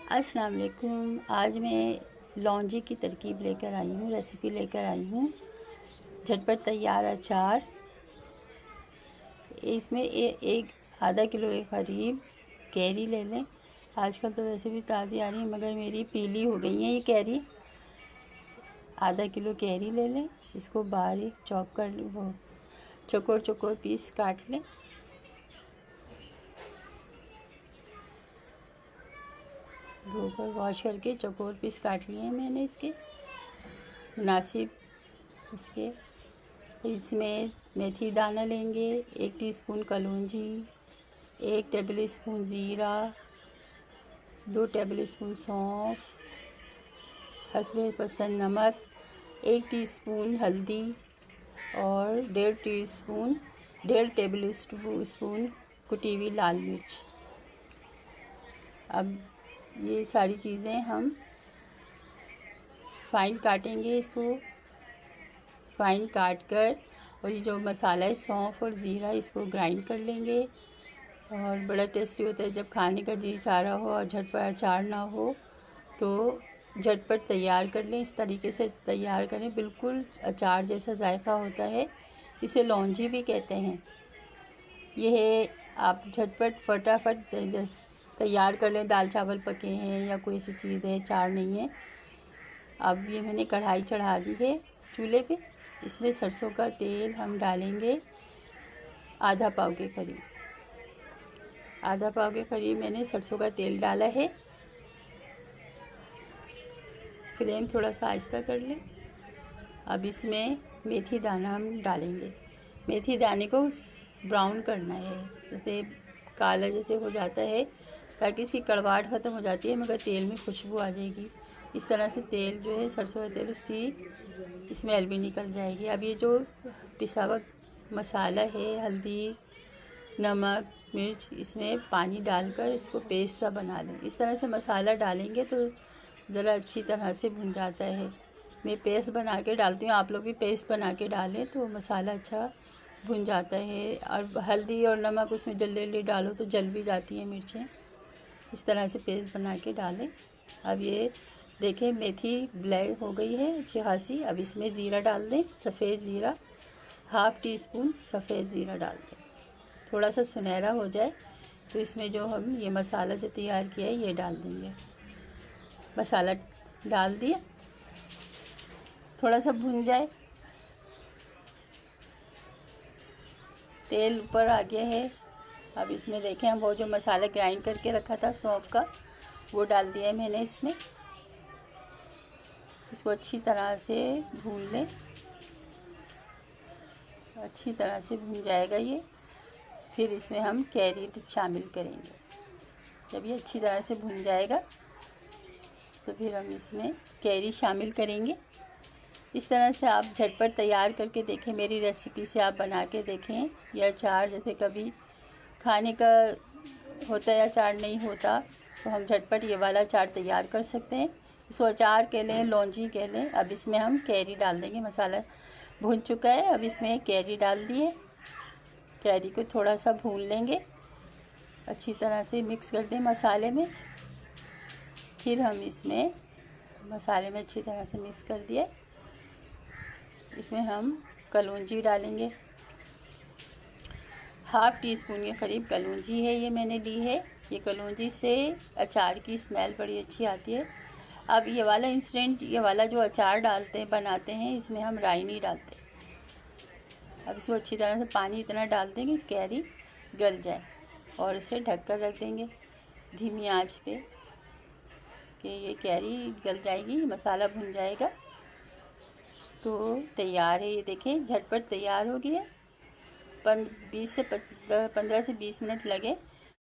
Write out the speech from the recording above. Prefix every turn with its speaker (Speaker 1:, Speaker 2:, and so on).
Speaker 1: अस्सलाम वालेकुम। आज मैं लौंजी की तरकीब लेकर आई हूँ, रेसिपी लेकर आई हूँ। झटपट तैयार अचार। इसमें एक आधा किलो के करीब कैरी ले लें। आजकल तो वैसे भी ताज़ी आ रही है, मगर मेरी पीली हो गई है ये कैरी। आधा किलो कैरी ले लें, इसको बारीक चॉप कर लें, वो चौकोर चौकोर पीस काट लें। धोकर वॉश करके चौकोर पीस काट लिए हैं मैंने इसके मुनासिब। इसके इसमें मेथी दाना लेंगे, 1 टीस्पून कलौंजी, 1 टेबल स्पून ज़ीरा, 2 टेबल स्पून सौंफ, हस्बे पसंद नमक, 1 टीस्पून हल्दी और 1.5 टेबल स्पून कुटी हुई लाल मिर्च। अब ये सारी चीज़ें हम फाइन काटेंगे, इसको फाइन काट कर, और ये जो मसाला है सौंफ और ज़ीरा, इसको ग्राइंड कर लेंगे। और बड़ा टेस्टी होता है जब खाने का जी चाह रहा हो और झटपट अचार ना हो तो झटपट तैयार कर लें। इस तरीके से तैयार करें, बिल्कुल अचार जैसा जायका होता है। इसे लौंजी भी कहते हैं। यह आप झटपट फटाफट तैयार कर लें। दाल चावल पके हैं या कोई सी चीज़ है, चार नहीं है। अब ये मैंने कढ़ाई चढ़ा दी है चूल्हे पे। इसमें सरसों का तेल हम डालेंगे आधा पाव के करीब। आधा पाव के करीब मैंने सरसों का तेल डाला है। फ्लेम थोड़ा सा आहिस्ता कर लें। अब इसमें मेथी दाना हम डालेंगे। मेथी दाने को ब्राउन करना है, जैसे काला जैसे हो जाता है, ताकि इसकी कड़वाहट ख़त्म हो जाती है, मगर तेल में खुशबू आ जाएगी। इस तरह से तेल जो है सरसों का तेल, उसकी स्मेल भी निकल जाएगी। अब ये जो पिसा हुआ मसाला है, हल्दी, नमक, मिर्च, इसमें पानी डालकर इसको पेस्ट सा बना लें। इस तरह से मसाला डालेंगे तो ज़रा अच्छी तरह से भुन जाता है। मैं पेस्ट बना के डालती हूँ, आप लोग भी पेस्ट बना के डालें तो मसाला अच्छा भुन जाता है। और हल्दी और नमक उसमें जल्दी डालो तो जल भी जाती हैं मिर्चें। इस तरह से पेस्ट बना के डालें। अब ये देखें मेथी ब्लैक हो गई है अच्छी खासी। अब इसमें ज़ीरा डाल दें, सफ़ेद ज़ीरा, ½ टीस्पून सफ़ेद ज़ीरा डाल दें। थोड़ा सा सुनहरा हो जाए तो इसमें जो हम ये मसाला जो तैयार किया है ये डाल देंगे। मसाला डाल दिया, थोड़ा सा भुन जाए, तेल ऊपर आ गया है। अब इसमें देखें हम वो जो मसाला ग्राइंड करके रखा था सौंफ का, वो डाल दिया है मैंने इसमें। इसको अच्छी तरह से भून लें। अच्छी तरह से भून जाएगा ये। फिर इसमें हम कैरी शामिल करेंगे। जब ये अच्छी तरह से भून जाएगा तो फिर हम इसमें कैरी शामिल करेंगे। इस तरह से आप झटपट तैयार करके देखें, मेरी रेसिपी से आप बना के देखें। यह अचार जैसे कभी खाने का होता है, अचार नहीं होता, तो हम झटपट ये वाला अचार तैयार कर सकते हैं। इसको अचार कह लें, लौंजी कह लें। अब इसमें हम कैरी डाल देंगे। मसाला भून चुका है, अब इसमें कैरी डाल दिए। कैरी को थोड़ा सा भून लेंगे, अच्छी तरह से मिक्स कर दें मसाले में। फिर हम इसमें मसाले में अच्छी तरह से मिक्स कर दिए। इसमें हम कलौंजी डालेंगे। ½ टीस्पून के करीब कलौंजी है ये मैंने ली है। ये कलौंजी से अचार की स्मेल बड़ी अच्छी आती है। अब ये वाला इंस्टेंट, ये वाला जो अचार डालते हैं, बनाते हैं, इसमें हम राई नहीं डालते। अब इसको अच्छी तरह से पानी इतना डाल देंगे कि कैरी गल जाए, और इसे ढक कर रख देंगे धीमी आंच पे कि ये कैरी गल जाएगी, मसाला भुन जाएगा तो तैयार है। ये देखें झटपट तैयार हो गया। 15 से 20 मिनट लगे